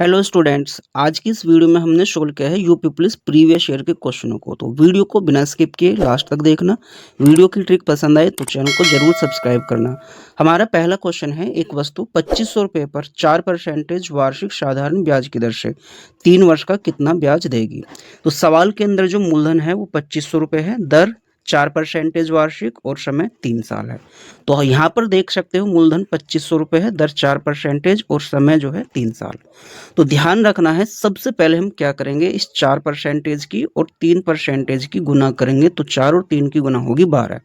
Hello students, आज की इस वीडियो में हमने सोल्व किया है यूपी पुलिस प्रीवियस ईयर के क्वेश्चनों को। तो वीडियो को बिना स्किप किए लास्ट तक देखना। वीडियो की ट्रिक पसंद आए तो चैनल को जरूर सब्सक्राइब करना। हमारा पहला क्वेश्चन है, एक वस्तु 2500 रुपये पर 4% वार्षिक साधारण ब्याज की दर से 3 वर्ष का कितना ब्याज देगी। तो सवाल के अंदर जो मूलधन है वो 2500 रुपये है, दर 4% वार्षिक और समय 3 साल है। तो यहाँ पर देख सकते हो मूलधन 2500 रुपये है, दर 4% और समय जो है 3 साल। तो ध्यान रखना है, सबसे पहले हम क्या करेंगे, इस 4% की और 3% की गुना करेंगे तो 4 और 3 की गुना होगी 12।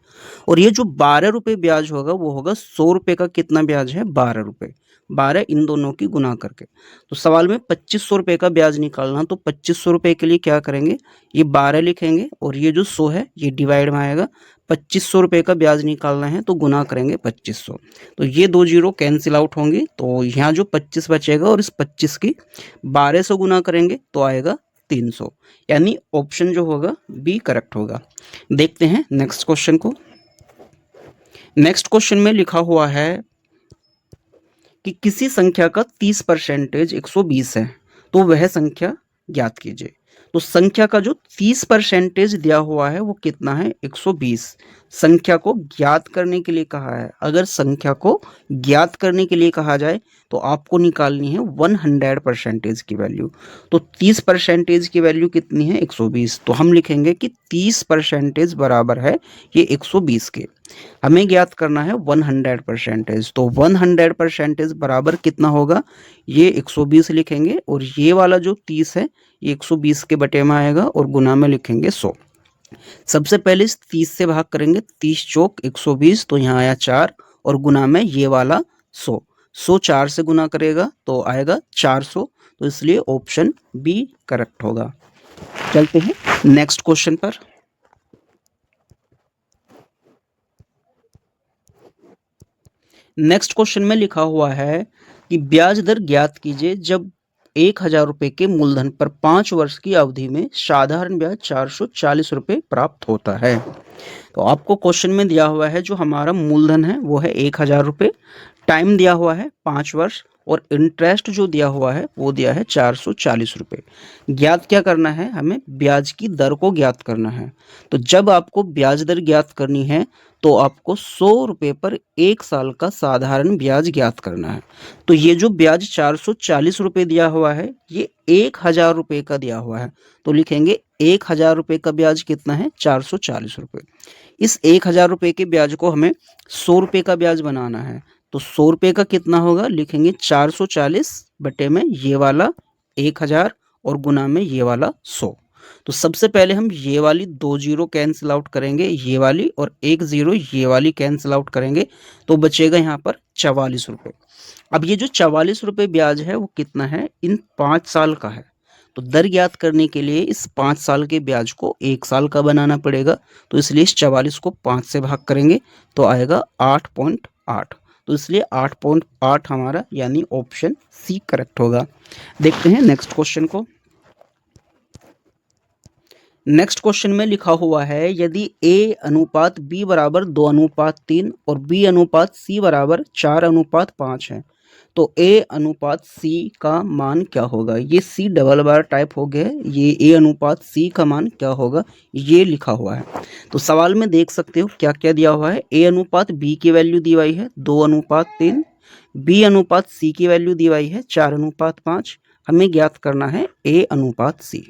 और ये जो 12 रुपये ब्याज होगा वो होगा 100 रुपये का कितना ब्याज है, 12 रुपये। 12 इन दोनों की गुना करके। तो सवाल में 2500 रुपये का ब्याज निकालना, तो 2500 रुपये के लिए क्या करेंगे, ये 12 लिखेंगे और ये जो 100 है ये डिवाइड में आएगा। 2500 रुपये का ब्याज निकालना है तो गुना करेंगे 2500। तो ये 2 जीरो कैंसिल आउट होंगी, तो यहाँ जो 25 बचेगा और इस 25 की 12 से गुना करेंगे तो आएगा 300। यानी ऑप्शन जो होगा बी करेक्ट होगा। देखते हैं नेक्स्ट क्वेश्चन को। नेक्स्ट क्वेश्चन में लिखा हुआ है कि किसी संख्या का 30% 120 है, तो वह संख्या ज्ञात कीजिए। तो संख्या का जो 30% दिया हुआ है वो कितना है, 120। संख्या को ज्ञात करने के लिए कहा है। अगर संख्या को ज्ञात करने के लिए कहा जाए तो आपको निकालनी है 100% की वैल्यू। तो 30% की वैल्यू कितनी है, 120। तो हम लिखेंगे कि 30% बराबर है ये 120 के। हमें ज्ञात करना है 100%। तो 100% बराबर कितना होगा, ये 120 लिखेंगे और ये वाला जो 30 है ये 120 के बटे में आएगा और गुना में लिखेंगे 100। सबसे पहले इस 30 से भाग करेंगे, 30 चौक 120, तो यहाँ आया 4 और गुना में ये वाला 100। 100 4 से गुना करेगा तो आएगा 400। तो इसलिए ऑप्शन बी करेक्ट होगा। चलते हैं नेक्स्ट क्वेश्चन पर। नेक्स्ट क्वेश्चन में लिखा हुआ है कि ब्याज दर ज्ञात कीजिए जब 1000 रुपये के मूलधन पर 5 वर्ष की अवधि में साधारण ब्याज 440 रुपये प्राप्त होता है। तो आपको क्वेश्चन में दिया हुआ है जो हमारा मूलधन है वो है 1000 रुपये, टाइम दिया हुआ है 5 वर्ष और इंटरेस्ट जो दिया हुआ है वो दिया है 440 रुपये। ज्ञात क्या करना है, हमें ब्याज की दर को ज्ञात करना है। तो जब आपको ब्याज दर ज्ञात करनी है तो आपको 100 रुपये पर 1 साल का साधारण ब्याज ज्ञात करना है। तो ये जो ब्याज 440 रुपये दिया हुआ है ये 1000 रुपये का दिया हुआ है, तो लिखेंगे 1000 रुपये का ब्याज कितना है, 440 रुपये। इस 1000 रुपये के ब्याज को हमें 100 रुपये का ब्याज बनाना है। तो 100 रुपये का कितना होगा, लिखेंगे 440 बटे में ये वाला 1000 और गुना में ये वाला 100। तो सबसे पहले हम ये वाली 2 जीरो कैंसिल आउट करेंगे, ये वाली और 1 जीरो ये वाली कैंसिल आउट करेंगे, तो बचेगा यहाँ पर 44 रुपये। अब ये जो 44 रुपये ब्याज है वो कितना है, इन 5 साल का है। तो दर ज्ञात करने के लिए इस 5 साल के ब्याज को 1 साल का बनाना पड़ेगा। तो इसलिए इस 44 को 5 से भाग करेंगे तो आएगा 8.8। तो इसलिए 8.8 हमारा यानी ऑप्शन सी करेक्ट होगा। देखते हैं नेक्स्ट क्वेश्चन को। नेक्स्ट क्वेश्चन में लिखा हुआ है, यदि A अनुपात B बराबर 2:3 और B अनुपात C बराबर 4:5 है तो A अनुपात C का मान क्या होगा। ये C डबल बार टाइप हो गया, ये A अनुपात C का मान क्या होगा ये लिखा हुआ है। तो सवाल में देख सकते हो क्या क्या दिया हुआ है। A अनुपात B की वैल्यू दी हुई है 2:3, B अनुपात C की वैल्यू दी हुई है 4:5। हमें ज्ञात करना है A अनुपात C।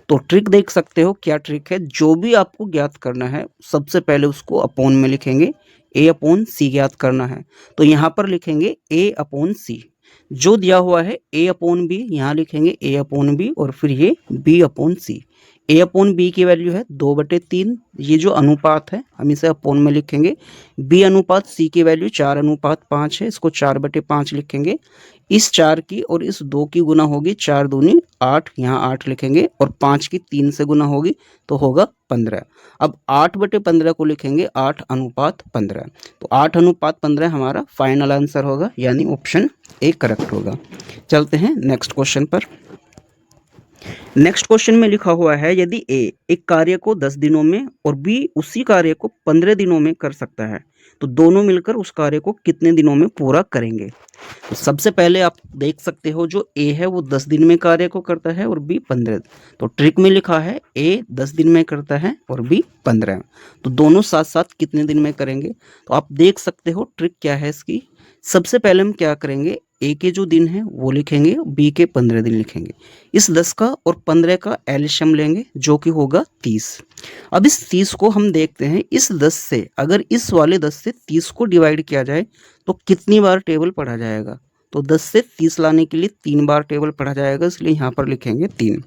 तो ट्रिक देख सकते हो क्या ट्रिक है, जो भी आपको ज्ञात करना है सबसे पहले उसको अपोन में लिखेंगे, A अपॉन C ज्ञात करना है तो यहाँ पर लिखेंगे A अपॉन C। जो दिया हुआ है A अपॉन B, यहाँ लिखेंगे A अपॉन B और फिर ये B upon C। A upon B की वैल्यू है 2/3, ये जो अनुपात है हम इसे अपॉन में लिखेंगे। B अनुपात C की वैल्यू 4:5 है, इसको 4/5 लिखेंगे। इस 4 की और इस 2 की गुना होगी 4 दूनी 8, यहाँ 8 लिखेंगे और 5 की 3 से गुना होगी तो होगा 15। अब 8/15 को लिखेंगे 8:15। तो 8:15 हमारा फाइनल आंसर होगा, यानी ऑप्शन ए करेक्ट होगा। चलते हैं नेक्स्ट क्वेश्चन पर। नेक्स्ट क्वेश्चन में लिखा हुआ है यदि ए एक कार्य को 10 दिनों में और बी उसी कार्य को 15 दिनों में कर सकता है तो दोनों मिलकर उस कार्य को कितने दिनों में पूरा करेंगे। तो सबसे पहले आप देख सकते हो जो ए है वो 10 दिन में कार्य को करता है और बी 15। तो ट्रिक में लिखा है ए 10 दिन में करता है और बी 15। तो दोनों साथ साथ कितने दिन में करेंगे। तो आप देख सकते हो ट्रिक क्या है इसकी। सबसे पहले हम क्या करेंगे, ए के जो दिन है वो लिखेंगे, बी के 15 दिन लिखेंगे। इस 10 का और 15 का एलसीएम लेंगे जो कि होगा 30। अब इस 30 को हम देखते हैं, इस 10 से अगर इस वाले 10 से 30 को डिवाइड किया जाए तो कितनी बार टेबल पढ़ा जाएगा। तो 10 से 30 लाने के लिए 3 बार टेबल पढ़ा जाएगा, इसलिए यहाँ पर लिखेंगे 3।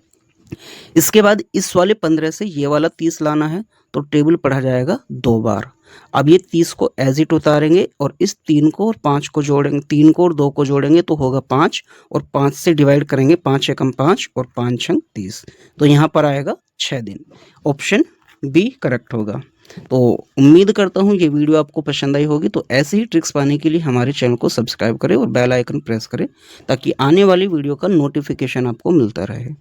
इसके बाद इस वाले 15 से ये वाला 30 लाना है तो टेबल पढ़ा जाएगा 2 बार। अब ये 30 को एज इट उतारेंगे और इस 3 को और 5 को जोड़ेंगे, 3 को और 2 को जोड़ेंगे तो होगा 5 और 5 से डिवाइड करेंगे, 5 एकम 5 और 5 छंग 30। तो यहाँ पर आएगा 6 दिन। ऑप्शन बी करेक्ट होगा। तो उम्मीद करता हूँ ये वीडियो आपको पसंद आई होगी। तो ऐसे ही ट्रिक्स पाने के लिए हमारे चैनल को सब्सक्राइब करें और बेल आइकन प्रेस करें ताकि आने वाली वीडियो का नोटिफिकेशन आपको मिलता रहे।